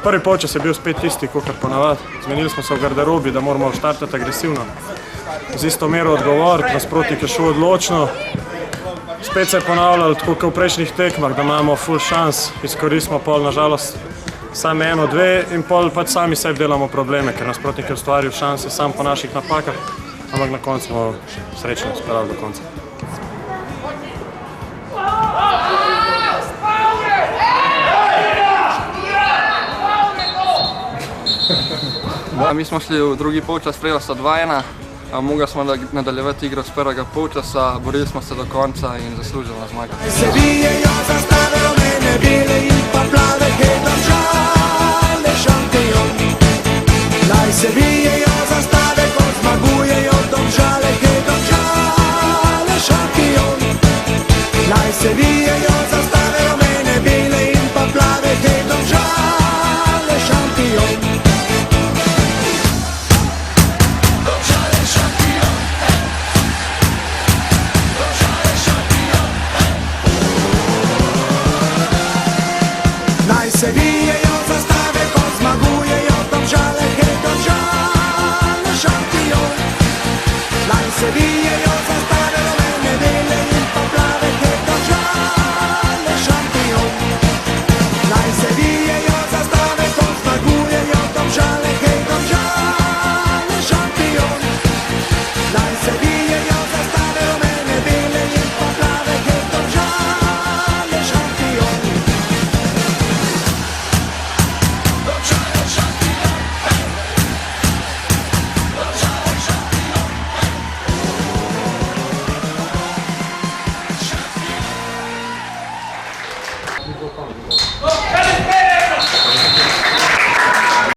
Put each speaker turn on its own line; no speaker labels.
Prvi polčas je bil spet tisti, kot ponavadi. Zmenili smo se v garderobi, da moramo štartati agresivno. Z isto mero odgovoriti, nasprotnik je šel odločno. Spet se je ponavljalo, tako kot v prejšnjih tekmah, da imamo full šans, izkoristimo pol, nažalost, samo eno, dve in pol pač sami sebi delamo probleme, ker nasprotnik je ustvaril šanse sam po naših napakah, ampak na koncu smo srečno spravili do konca.
Mi smo šli v drugi polčas, prejela sta 2-1. Mogli smo nadaljevati igro z prvega polčasa, borili smo se do konca in zaslužila zmaga.
Se vijejo zastave rumene, bele in pa plave, hej Domžale šampion. Naj se vijejo zastave, ko zmagujejo Domžale, hej Domžale šampion. Naj se vijejo zastave rumene, bele in pa plave, hej Domžale šampion. Naj se vijejo